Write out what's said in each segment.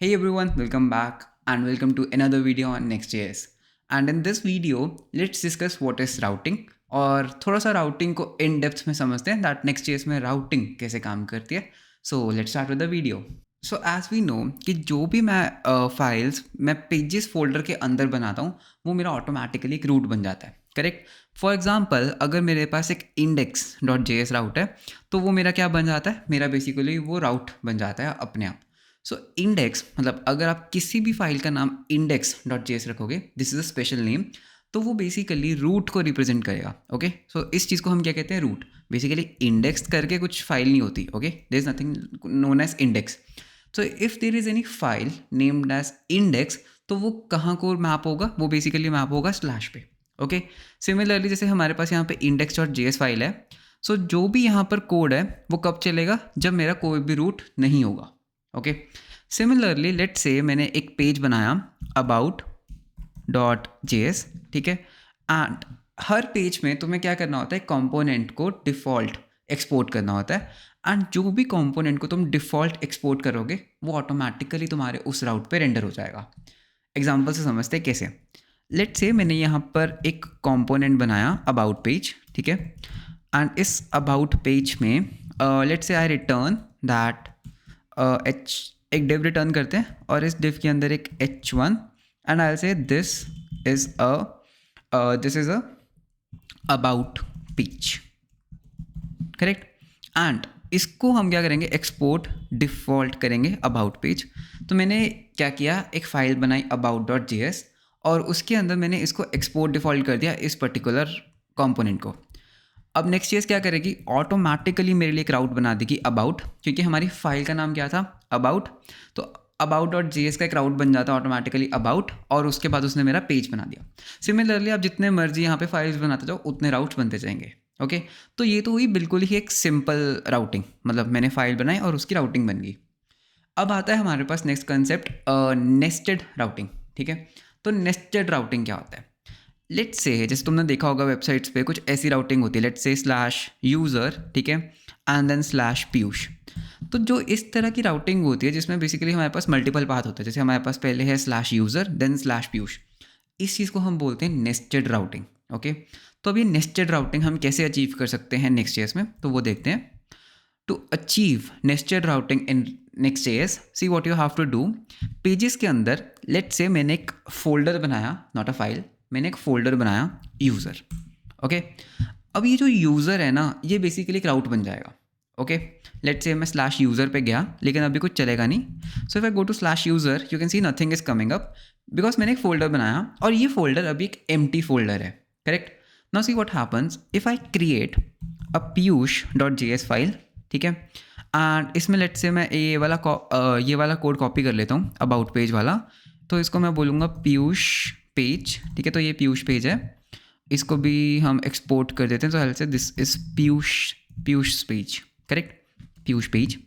Hey everyone, welcome back and welcome to another video on Next.js. And in this video, let's discuss what is routing और थोड़ा सा routing को in depth में समझते हैं that Next.js में routing कैसे काम करती है. So let's start with the video. So as we know कि जो भी मैं files मैं pages folder के अंदर बनाता हूँ वो मेरा automatically एक root बन जाता है. करेक्ट. फॉर एग्जाम्पल अगर मेरे पास एक index.js राउट है तो वो मेरा क्या बन जाता है, मेरा बेसिकली वो राउट बन जाता है अपने आप. सो इंडेक्स मतलब अगर आप किसी भी फाइल का नाम index.js रखोगे, this is a special name, तो वो बेसिकली रूट को रिप्रेजेंट करेगा. ओके, सो इस चीज़ को हम क्या कहते हैं, रूट. बेसिकली इंडेक्स करके कुछ फाइल नहीं होती. Okay, there is nothing known as index. So if there is any file named as index तो वो कहाँ को मैप होगा, वो बेसिकली मैप होगा स्लैश पे. ओके, सिमिलरली जैसे हमारे पास यहाँ पे index.js फाइल है, सो जो भी यहाँ पर कोड है वो कब चलेगा, जब मेरा कोई भी रूट नहीं होगा. ओके, सिमिलरली लेट्स से मैंने एक पेज बनाया about.js, ठीक है, एंड हर पेज में तुम्हें क्या करना होता है, कंपोनेंट को डिफ़ॉल्ट एक्सपोर्ट करना होता है, एंड जो भी कंपोनेंट को तुम डिफ़ॉल्ट एक्सपोर्ट करोगे वो ऑटोमेटिकली तुम्हारे उस राउट पे रेंडर हो जाएगा. एग्जाम्पल से समझते हैं कैसे. लेट्स से मैंने यहाँ पर एक कंपोनेंट बनाया अबाउट पेज, ठीक है, एंड इस अबाउट पेज में let's say I return that एक डिव रिटर्न करते हैं और इस डिव के अंदर एक h1 एंड आई से this is a about page. Correct. And इसको हम क्या करेंगे, एक्सपोर्ट डिफ़ॉल्ट करेंगे अबाउट पेज. तो मैंने क्या किया, एक फ़ाइल बनाई about.js और उसके अंदर मैंने इसको एक्सपोर्ट डिफ़ॉल्ट कर दिया इस पर्टिकुलर कंपोनेंट को. अब नेक्स्ट चीज़ क्या करेगी, ऑटोमेटिकली मेरे लिए एक राउट बना देगी अबाउट, क्योंकि हमारी फाइल का नाम क्या था, अबाउट. तो about.js का एक राउट बन जाता है ऑटोमेटिकली अबाउट, और उसके बाद उसने मेरा पेज बना दिया. सिमिलरली आप जितने मर्जी यहाँ पे फाइल्स बनाते जाओ उतने राउट्स बनते जाएंगे. ओके, तो ये तो हुई बिल्कुल ही एक सिंपल राउटिंग, मतलब मैंने फाइल बनाई और उसकी राउटिंग बन गई. अब आता है हमारे पास नेक्स्ट कंसेप्ट, नेस्टेड राउटिंग. ठीक है, तो नेस्टेड राउटिंग क्या होता है, लेट्स से जैसे तुमने देखा होगा वेबसाइट्स पे कुछ ऐसी राउटिंग होती है, लेट्स से /यूज़र, ठीक है, एंड देन /पीयूष. तो जो इस तरह की राउटिंग होती है जिसमें बेसिकली हमारे पास मल्टीपल पाथ होता है, जैसे हमारे पास पहले है /यूज़र देन /पीयूष, इस चीज़ को हम बोलते हैं नेस्टेड राउटिंग. ओके, तो अब ये नेस्टेड राउटिंग हम कैसे अचीव कर सकते हैं Next.js में, तो वो देखते हैं. To achieve nested routing in Next.js, see what you have to do. Pages के अंदर लेट्स से मैंने एक फोल्डर बनाया, नॉट अ फाइल, मैंने एक फोल्डर बनाया यूज़र. ओके, अब ये जो यूज़र है ना, ये बेसिकली एक राउट बन जाएगा. ओके, लेट्स से मैं /यूज़र पे गया लेकिन अभी कुछ चलेगा नहीं. So if I go to /user you can see nothing is coming up because मैंने एक फोल्डर बनाया और ये फोल्डर अभी एक एम्प्टी फोल्डर है. Correct. Now see what happens if I create a piyush.js file, ठीक है, एंड इसमें लेट्स से मैं ये वाला कोड कॉपी कर लेता हूँ अबाउट पेज वाला. तो इसको मैं बोलूँगा पीयूष पेज, ठीक है, तो ये पीयूष पेज है, इसको भी हम एक्सपोर्ट कर देते हैं. तो हेल्थ से this is Piyush page. Correct, Piyush page.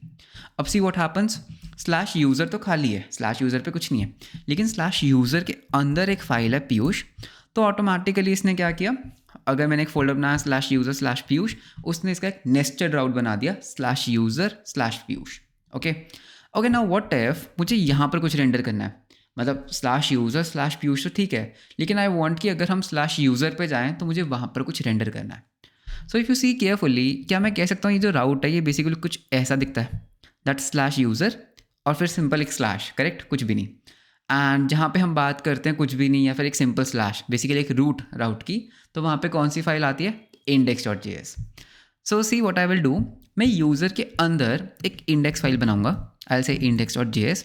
अब सी व्हाट हैपन्स, /यूज़र तो खाली है, /यूज़र पे कुछ नहीं है, लेकिन /यूज़र के अंदर एक फाइल है पीयूष. तो ऑटोमेटिकली इसने क्या किया, अगर मैंने एक फोल्डर बनाया /यूज़र /पीयूष, उसने इसका एक नेस्टेड राउट बना दिया /user /Piyush. Okay, okay, now what if मुझे यहाँ पर कुछ रेंडर करना है, मतलब /यूज़र /पीयूष तो ठीक है, लेकिन आई वांट कि अगर हम /यूज़र पे जाएं तो मुझे वहाँ पर कुछ रेंडर करना है. So if you see carefully, क्या मैं कह सकता हूँ ये जो राउट है ये बेसिकली कुछ ऐसा दिखता है, दैट /यूज़र और फिर सिंपल एक स्लैश. करेक्ट, कुछ भी नहीं. एंड जहाँ पे हम बात करते हैं कुछ भी नहीं या फिर एक सिंपल स्लैश, बेसिकली एक रूट राउट की, तो वहाँ पे कौन सी फाइल आती है, index.js. So see what I will do, मैं यूज़र के अंदर एक इंडेक्स फाइल बनाऊंगा, आई से index.js.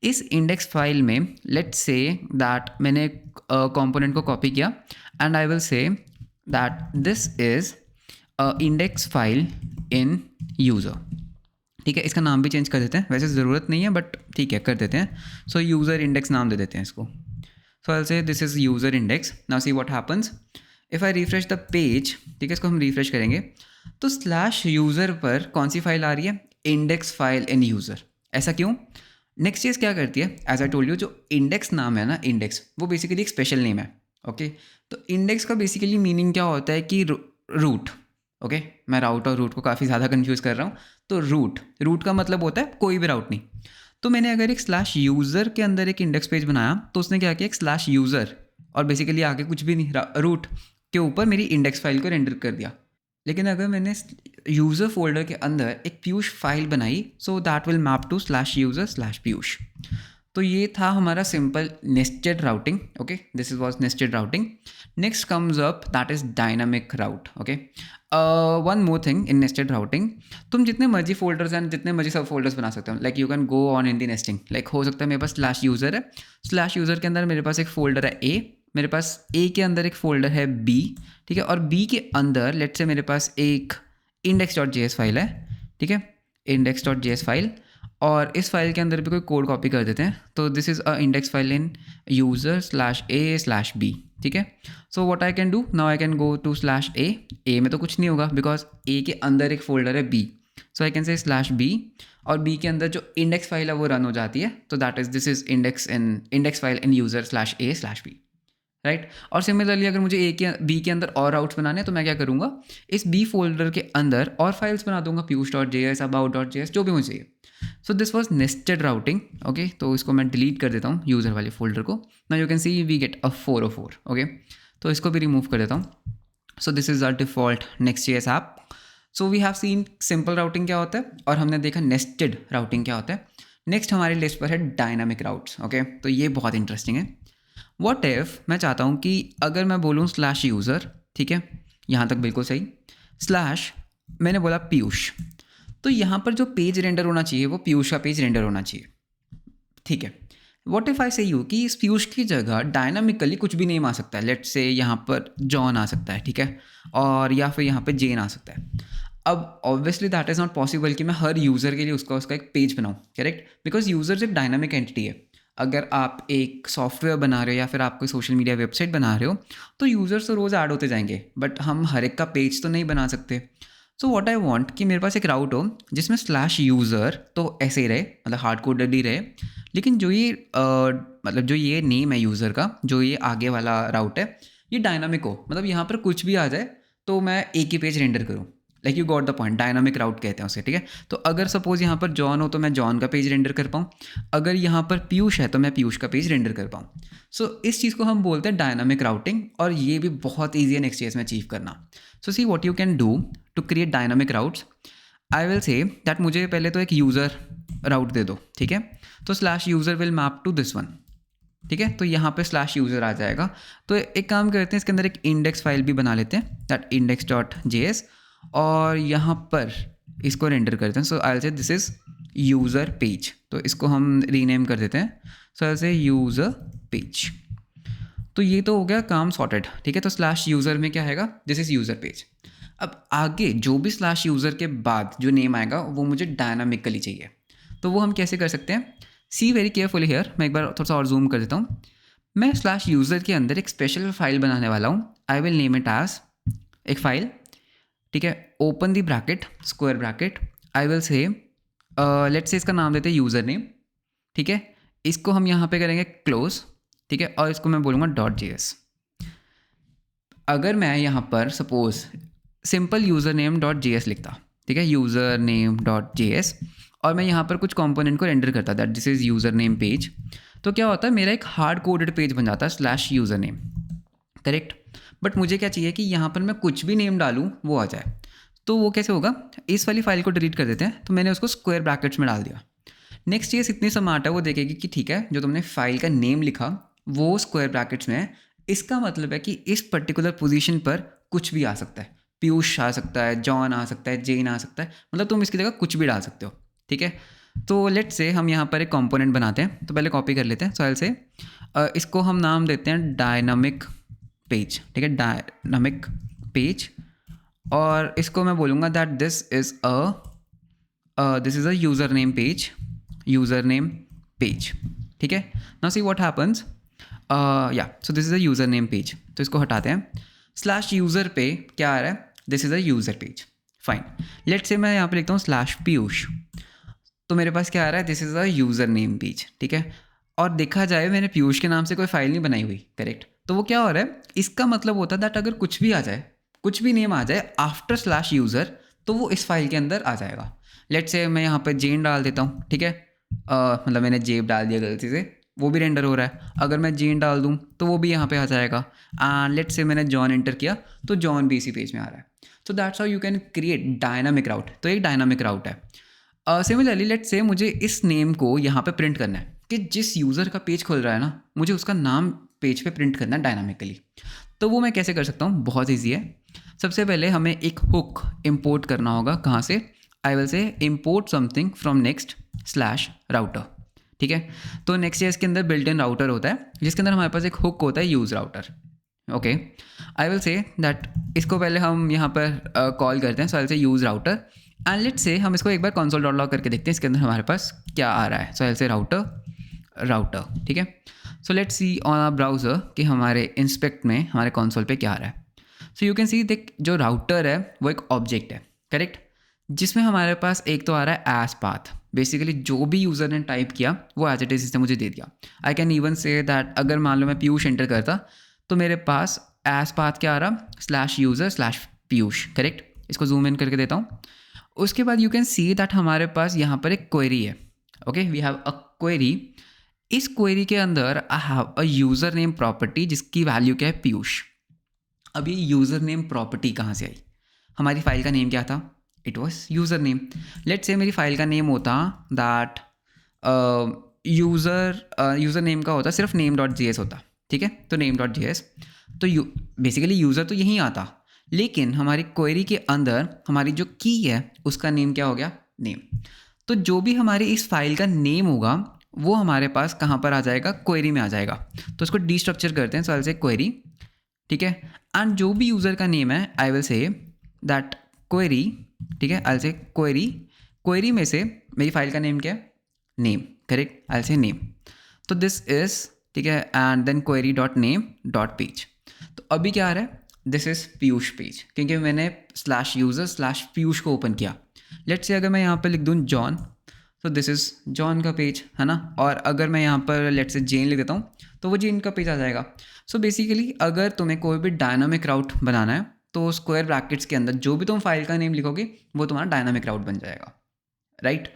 इस इंडेक्स फाइल में लेट्स से दैट मैंने कंपोनेंट को कॉपी किया and I will say that this is index file in user. ठीक है, इसका नाम भी चेंज कर देते हैं, वैसे ज़रूरत नहीं है बट ठीक है कर देते हैं. सो यूज़र इंडेक्स नाम दे देते हैं इसको. सो आई से this is user index. Now see what happens if I refresh the page, ठीक है, इसको हम रिफ्रेश करेंगे तो /यूज़र पर कौन सी फाइल आ रही है, इंडेक्स फाइल इन यूज़र. ऐसा क्यों, नेक्स्ट चीज़ क्या करती है, एज आई टोल्ड यू, जो इंडेक्स नाम है ना, इंडेक्स वो बेसिकली एक स्पेशल नेम है. ओके, तो इंडेक्स का बेसिकली मीनिंग क्या होता है कि रूट. ओके, मैं राउट और रूट को काफ़ी ज़्यादा कंफ्यूज कर रहा हूँ. तो रूट का मतलब होता है कोई भी राउट नहीं. तो मैंने अगर एक स्लैश यूज़र के अंदर एक इंडेक्स पेज बनाया तो उसने क्या किया, एक स्लैश यूज़र और बेसिकली आगे कुछ भी नहीं, रूट के ऊपर मेरी इंडेक्स फाइल को रेंडर कर दिया। लेकिन अगर मैंने यूज़र फोल्डर के अंदर एक पीयूष फाइल बनाई, so that will map to slash user slash Piyush. तो ये था हमारा simple nested routing. Okay, this is was nested routing. Next comes up that is dynamic route. Okay, one more thing in nested routing, तुम जितने मर्जी folders and जितने मर्जी सब फोल्डर्स बना सकते हो। Like you can go on in the nesting. Like हो सकता है मेरे पास स्लैश यूज़र है, स्लैश यूज़र के अंदर मेरे पास एक फोल्डर है ए, मेरे पास ए के अंदर एक फोल्डर है बी, ठीक है, और बी के अंदर लेट्स से मेरे पास एक index.js फाइल है, ठीक है, index.js फाइल, और इस फाइल के अंदर भी कोई कोड कॉपी कर देते हैं। तो this is a index file in user slash A slash B, ठीक है। So what I can do now, I can go to slash A में तो कुछ नहीं होगा बिकॉज ए के अंदर एक फोल्डर है B, so I can say slash B, और बी के अंदर जो इंडेक्स फाइल है वो रन हो जाती है। तो that is this is index file in user slash A slash B, right. और सिमिलरली अगर मुझे ए के बी के अंदर और राउट्स बनाने हैं तो मैं क्या करूँगा, इस बी फोल्डर के अंदर और फाइल्स बना दूंगा, piyush.js, about.js, जो भी मुझे चाहिए। सो this was nested routing. Okay, तो इसको मैं डिलीट कर देता हूँ यूज़र वाले फोल्डर को। Now you can see we get a 404। Okay, तो इसको भी रिमूव कर देता हूँ। So this is our default नेक्स्ट.js app. So we have seen simple routing क्या होता है और हमने देखा नेस्टेड राउटिंग क्या होता है। नेक्स्ट हमारी लिस्ट पर है डायनामिक राउट्स। ओके, तो ये बहुत इंटरेस्टिंग है। व्हाट इफ मैं चाहता हूँ कि अगर मैं बोलूँ स्लैश यूज़र, ठीक है, यहाँ तक बिल्कुल सही, स्लैश मैंने बोला पीयूष, तो यहाँ पर जो पेज रेंडर होना चाहिए वो पीयूष का पेज रेंडर होना चाहिए, ठीक है। व्हाट इफ आई से यू कि इस पीयूष की जगह डायनामिकली कुछ भी नेम आ सकता है, लेट्स से यहाँ पर जॉन आ सकता है, ठीक है, और या फिर यहाँ पर जेन आ सकता है। अब obviously that is not possible कि मैं हर यूज़र के लिए उसका एक पेज बनाऊँ, करेक्ट, बिकॉज यूज़र एक डायनामिक एंटिटी है। अगर आप एक सॉफ्टवेयर बना रहे हो या फिर आप कोई सोशल मीडिया वेबसाइट बना रहे हो तो यूज़र्स तो रोज़ ऐड होते जाएंगे, बट हम हर एक का पेज तो नहीं बना सकते। सो व्हाट आई वांट कि मेरे पास एक राउट हो जिसमें स्लैश यूज़र तो ऐसे ही रहे, मतलब हार्ड कोडेड ही रहे, लेकिन जो ये मतलब जो ये नेम है यूज़र का, जो ये आगे वाला राउट है, ये डायनामिक हो, मतलब यहाँ पर कुछ भी आ जाए तो मैं एक ही पेज रेंडर करूँ। Like you got the point, dynamic route कहते हैं उसे, ठीक है। तो अगर सपोज यहाँ पर जॉन हो तो मैं जॉन का पेज रेंडर कर पाऊँ, अगर यहाँ पर पीयूष है तो मैं पीयूष का पेज रेंडर कर पाऊँ। सो इस चीज़ को हम बोलते हैं डायनामिक राउटिंग, और ये भी बहुत ईजी है नेक्स्ट.js में अचीव करना। So see what you can do to create dynamic routes. I will say that मुझे पहले तो एक यूज़र राउट दे दो, ठीक है, तो slash user will map to this one, ठीक है, तो यहाँ पे स्लैश यूज़र आ जाएगा। तो एक काम करते हैं, इसके अंदर एक इंडेक्स फाइल भी बना लेते हैं, दैट index.js, और यहाँ पर इसको रेंडर करते हैं। So I will say this is user page, तो इसको हम रीनेम कर देते हैं। So I will say user page. तो ये तो हो गया काम सॉर्टेड, ठीक है। तो स्लैश यूज़र में क्या आएगा, दिस इज़ यूज़र पेज। अब आगे जो भी स्लैश यूज़र के बाद जो नेम आएगा वो मुझे डायनामिकली चाहिए, तो वो हम कैसे कर सकते हैं, सी वेरी केयरफुली हियर। मैं एक बार थोड़ा सा और जूम कर देता हूँ। मैं स्लैश यूज़र के अंदर एक स्पेशल फाइल बनाने वाला हूँ। I will name it as एक फाइल, ठीक है, open the bracket square bracket, I will say let's say इसका नाम देते हैं यूज़र नेम, ठीक है, इसको हम यहाँ पे करेंगे क्लोज, ठीक है, और इसको मैं बोलूँगा .js। अगर मैं यहाँ पर suppose simple user name .js लिखता, ठीक है, यूज़र नेम .js, और मैं यहाँ पर कुछ कंपोनेंट को रेंडर करता that this is user name page, तो क्या होता है, मेरा एक हार्ड कोडेड पेज बन जाता है slash user name, correct. But मुझे क्या चाहिए कि यहाँ पर मैं कुछ भी नेम डालूँ वो आ जाए। तो वो कैसे होगा, इस वाली फाइल को डिलीट कर देते हैं, तो मैंने उसको स्क्वायर ब्रैकेट्स में डाल दिया। नेक्स्ट.js इतनी स्मार्ट है, वो देखेगी कि ठीक है जो तुमने फाइल का नेम लिखा वो स्क्वायर ब्रैकेट्स में है, इसका मतलब है कि इस पर्टिकुलर पोजीशन पर कुछ भी आ सकता है, पीयूष आ सकता है, जॉन आ सकता है, जेन आ सकता है, मतलब तुम इसकी जगह कुछ भी डाल सकते हो, ठीक है। तो लेट्स से हम यहाँ पर एक कंपोनेंट बनाते हैं, तो पहले कॉपी कर लेते हैं। सो आई विल से इसको हम नाम देते हैं डायनामिक पेज, ठीक है, डायनामिक पेज, और इसको मैं बोलूँगा that this is a user name page, user name page, ठीक है। नाउ सी व्हाट हैपन्स, या सो this is a user name page, तो इसको हटाते हैं। स्लैश यूज़र पे क्या आ रहा है, this is a user page, fine. Let's say मैं यहाँ पे लिखता हूँ स्लैश पीयूष, तो मेरे पास क्या आ रहा है, this is a user name page, ठीक है। और देखा जाए मैंने पीयूष के नाम से कोई फाइल नहीं बनाई हुई, करेक्ट। तो वो क्या हो रहा है, इसका मतलब होता है दैट अगर कुछ भी आ जाए, कुछ भी नेम आ जाए आफ्टर स्लैश यूज़र, तो वो इस फाइल के अंदर आ जाएगा। लेट्स से मैं यहाँ पर जेन डाल देता हूँ, ठीक है, मतलब मैंने जेब डाल दिया गलती से, वो भी रेंडर हो रहा है। अगर मैं जीन डाल दूँ तो वो भी यहाँ पे आ जाएगा। एंड लेट्स से मैंने जॉन एंटर किया तो जॉन भी इसी पेज में आ रहा है। So that's how you can create dynamic route. तो एक डायनामिक राउट है। सिमिलरली लेट्स से मुझे इस नेम को यहाँ पे प्रिंट करना है कि जिस यूज़र का पेज खुल रहा है ना, मुझे उसका नाम पेज पे प्रिंट करना है डायनामिकली। तो वो मैं कैसे कर सकता हूँ? बहुत ईजी है। सबसे पहले हमें एक हुक इम्पोर्ट करना होगा। कहाँ से? I will say import something from next slash router. ठीक है, तो नेक्स्ट इसके अंदर बिल्ट इन राउटर होता है जिसके अंदर हमारे पास एक हुक होता है use router. Okay, I will say that इसको पहले हम यहाँ पर कॉल करते हैं। So I will say use router and let's say हम इसको एक बार कंसोल डॉट लॉग करके देखते हैं इसके अंदर हमारे पास क्या आ रहा है। So I will say router. ठीक है, so let's see on our browser कि हमारे इंस्पेक्ट में हमारे कंसोल पे क्या आ रहा है। सो यू कैन सी देख, जो राउटर है वो एक ऑब्जेक्ट है, करेक्ट, जिसमें हमारे पास एक तो आ रहा है एज पाथ। बेसिकली जो भी यूज़र ने टाइप किया वो एज इट इज इसने मुझे दे दिया। I can even say that अगर मान लो मैं पीयूष एंटर करता तो मेरे पास एज पाथ क्या आ रहा? Slash user slash Piyush, correct. इसको जूम इन करके देता हूँ। उसके बाद यू कैन सी दैट हमारे पास यहाँ पर एक क्वेरी है। Okay, we have a query. इस क्वेरी के अंदर I have a user name property जिसकी वैल्यू क्या है? पीयूष। अब ये यूज़र नेम प्रॉपर्टी कहाँ से आई? हमारी फाइल का नेम क्या था? It was user name. Let's say मेरी फाइल का नेम होता दैट यूज़र नेम का होता सिर्फ name.js होता। ठीक है, तो name.js तो बेसिकली यूज़र तो यहीं आता, लेकिन हमारी क्वेरी के अंदर हमारी जो की है उसका नेम क्या हो गया? नेम। तो जो भी हमारी इस फाइल का नेम होगा वो हमारे पास कहाँ पर आ जाएगा? क्वेरी में आ जाएगा। तो उसको डीस्ट्रक्चर करते हैं। So I will say query. ठीक है, एंड जो भी यूज़र का नेम है I will say that query. ठीक है, आई विल से क्वेरी में से मेरी फाइल का नेम क्या है? Name, correct. I will say name. तो दिस इज, ठीक है, and then query dot name dot page. तो अभी क्या आ रहा है? दिस इज पीयूष पेज, क्योंकि मैंने स्लैश यूज़र स्लैश पीयूष को ओपन किया। लेट्स से अगर मैं यहाँ पर लिख दूँ जॉन, तो दिस इज़ जॉन का पेज, है ना। और अगर मैं यहाँ पर लेट्स से जेन लिख देता हूँ तो वो जेन का पेज आ जाएगा। सो बेसिकली अगर तुम्हें कोई भी डायनामिक राउट बनाना है तो स्क्वायर ब्रैकेट्स के अंदर जो भी तुम फाइल का नेम लिखोगे वो तुम्हारा डायनामिक राउट बन जाएगा, right.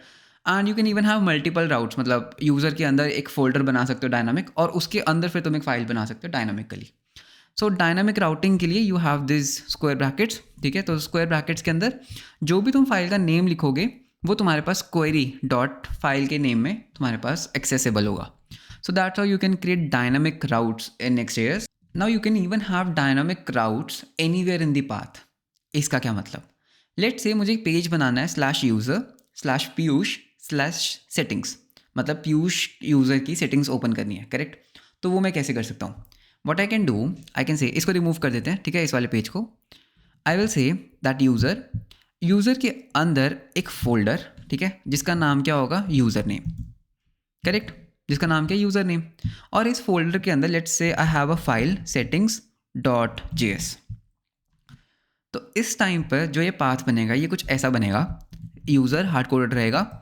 And you can even have multiple routes, मतलब यूज़र के अंदर एक फोल्डर बना सकते हो डायनामिक, और उसके अंदर फिर तुम एक फाइल बना सकते हो डायनामिकली। सो डायनामिक राउटिंग के लिए you have this square brackets. ठीक है, तो स्क्वायर ब्रैकेट्स के अंदर जो भी तुम फाइल का नेम लिखोगे वो तुम्हारे पास क्वेरी डॉट फाइल के नेम में तुम्हारे पास एक्सेसिबल होगा। सो that's how you can create dynamic routes in Next.js। Now you can even have dynamic routes anywhere in the path. इसका क्या मतलब? लेट्स से मुझे एक पेज बनाना है slash user slash Piyush slash settings, मतलब पीयूष यूज़र की सेटिंग्स ओपन करनी है, करेक्ट। तो वो मैं कैसे कर सकता हूँ? What I can do, I can से इसको रिमूव कर देते हैं। ठीक है, इस वाले पेज को। I will say that user के अंदर एक फोल्डर, ठीक है, जिसका नाम क्या होगा? यूज़र नेम, करेक्ट, जिसका नाम क्या है? User name. और इस फोल्डर के अंदर let's say I have a file settings.js। तो इस टाइम पर जो ये पाथ बनेगा ये कुछ ऐसा बनेगा। यूज़र हार्ड कोडेड रहेगा,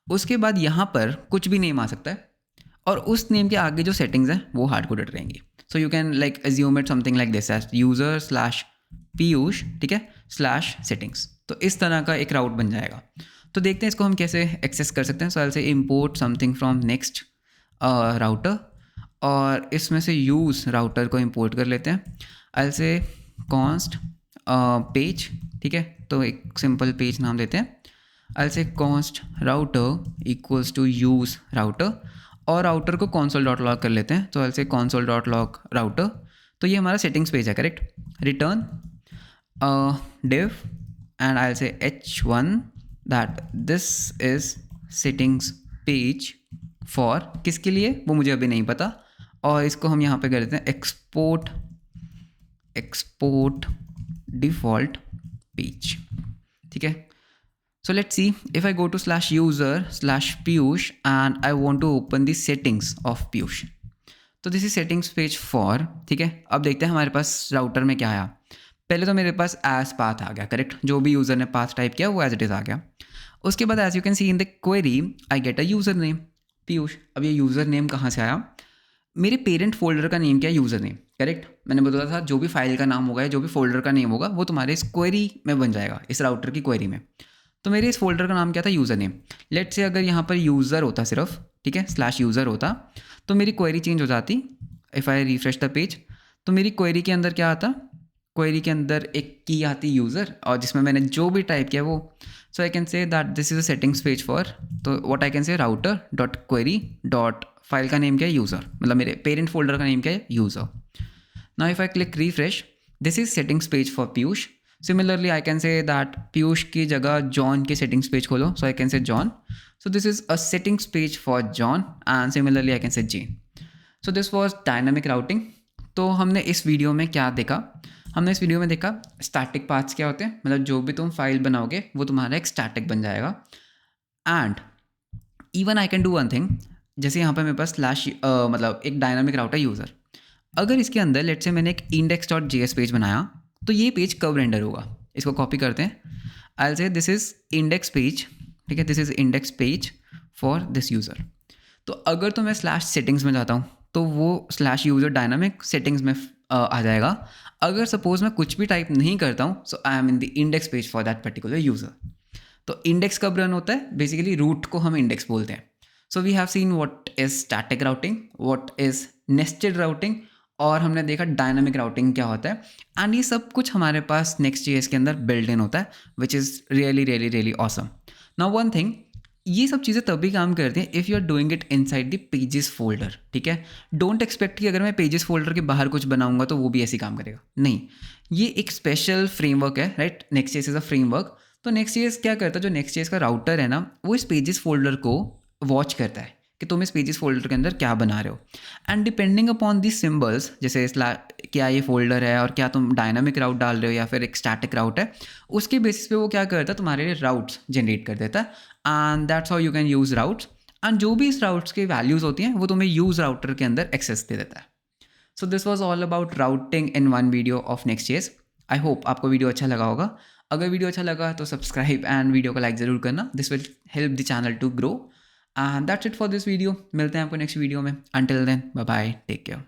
उसके बाद यहाँ पर कुछ भी नेम आ सकता है, और उस नेम के आगे जो सेटिंग्स हैं वो हार्ड कोडेड रहेंगी। So you can like assume it something like this as user slash Piyush, ठीक है, स्लैश सेटिंग्स। तो इस तरह का एक राउट बन जाएगा। तो देखते हैं इसको हम कैसे एक्सेस कर सकते हैं। So I will say import something from next router, और इसमें से यूज़ राउटर को इम्पोर्ट कर लेते हैं। I will say const page, ठीक है, तो एक सिंपल पेज नाम देते हैं। I will say const router equals to use router, और राउटर को console डॉट लॉग कर लेते हैं। तो आई विल से console डॉट लॉग राउटर। तो ये हमारा सेटिंग्स पेज है, correct. Return div and I'll say h1 that this is settings page for किसके लिए वो मुझे अभी नहीं पता, और इसको हम यहाँ पे कर देते हैं export default page। ठीक है, so let's see if I go to slash user slash Piyush and I want to open the settings of Piyush। तो this is settings page for. ठीक है, अब देखते हैं हमारे पास राउटर में क्या आया। पहले तो मेरे पास एज पाथ आ गया, करेक्ट, जो भी यूज़र ने पाथ टाइप किया वो एज इट इज़ आ गया। उसके बाद as you can see in the query I get a user name Piyush. अब ये यूज़र नेम कहाँ से आया? मेरे पेरेंट फोल्डर का नेम क्या है? User name, correct. मैंने बताया था जो भी फाइल का नाम होगा, जो भी फोल्डर का नेम होगा वो तुम्हारे इस क्वेरी में बन जाएगा, इस राउटर की क्वेरी में। तो मेरे इस फोल्डर का नाम क्या था, यूज़र नेम। लेट्स से अगर यहाँ पर यूज़र होता सिर्फ, ठीक है, स्लैश यूज़र होता, तो मेरी क्वेरी चेंज हो जाती। If I refresh the page, तो मेरी क्वेरी के अंदर क्या आता, क्वेरी के अंदर एक की आती यूज़र, और जिसमें मैंने जो भी टाइप किया वो, so I can say that this is a settings page for, तो what I can say router dot query dot file का नेम क्या है, यूज़र, मतलब मेरे पेरेंट फोल्डर का नेम क्या है, user. Now if I click refresh, this is settings page for Piyush. Similarly I can say that Piyush की जगह जॉन के सेटिंग्स पेज खोलो, so I can say John, so this is a settings page for John, and similarly I can say Jane. So this was dynamic routing. तो हमने इस video में क्या देखा, हमने इस वीडियो में देखा स्टैटिक पाथ्स क्या होते हैं, मतलब जो भी तुम फाइल बनाओगे वो तुम्हारा एक स्टैटिक बन जाएगा। And even I can do one thing, जैसे यहाँ पर मेरे पास स्लैश मतलब एक डायनामिक राउटर यूज़र, अगर इसके अंदर लेट्स से मैंने एक index.js पेज बनाया, तो ये पेज कब रेंडर होगा, इसको कॉपी करते हैं। I will say this is index page, ठीक है, this is index page for this user. तो अगर तो मैं स्लैश सेटिंग्स में जाता हूँ तो वो स्लैश यूज़र डायनामिक सेटिंग्स में आ जाएगा। अगर सपोज मैं कुछ भी टाइप नहीं करता हूँ, so I am in the index page for that particular user. तो इंडेक्स कब रन होता है, बेसिकली रूट को हम इंडेक्स बोलते हैं। So we have seen what is static routing, what is nested routing, और हमने देखा डायनामिक राउटिंग क्या होता है। एंड ये सब कुछ हमारे पास Next.js के अंदर बिल्ड इन होता है, which is really really really awesome. Now one thing, ये सब चीज़ें तभी काम करती हैं if you are doing it inside the pages folder, ठीक है। डोंट एक्सपेक्ट कि अगर मैं पेजेस फोल्डर के बाहर कुछ बनाऊंगा तो वो भी ऐसे काम करेगा, नहीं। ये एक स्पेशल फ्रेमवर्क है, right, Next.js is a framework. तो Next.js क्या करता है, जो Next.js का राउटर है ना, वो इस पेजेस फोल्डर को वॉच करता है कि तुम इस पेजेस फोल्डर के अंदर क्या बना रहे हो। And depending upon the symbols, जैसे क्या ये फोल्डर है और क्या तुम डायनामिक राउट डाल रहे हो या फिर एक स्टैटिक राउट है, उसके बेसिस पे वो क्या करता है, तुम्हारे लिए राउट्स जनरेट कर देता है। And that's how you can use routes. And जो भी इस राउट्स की वैल्यूज़ होती हैं वो तुम्हें यूज़ राउटर के अंदर एक्सेस दे देता है। So this was all about routing in one video of Next.js। I hope आपको वीडियो अच्छा लगा होगा। अगर वीडियो अच्छा लगा तो सब्सक्राइब एंड वीडियो को लाइक ज़रूर करना, this will help the channel to grow. And that's it for this video. मिलते हैं आपको नेक्स्ट वीडियो में। Until then, bye bye, take care.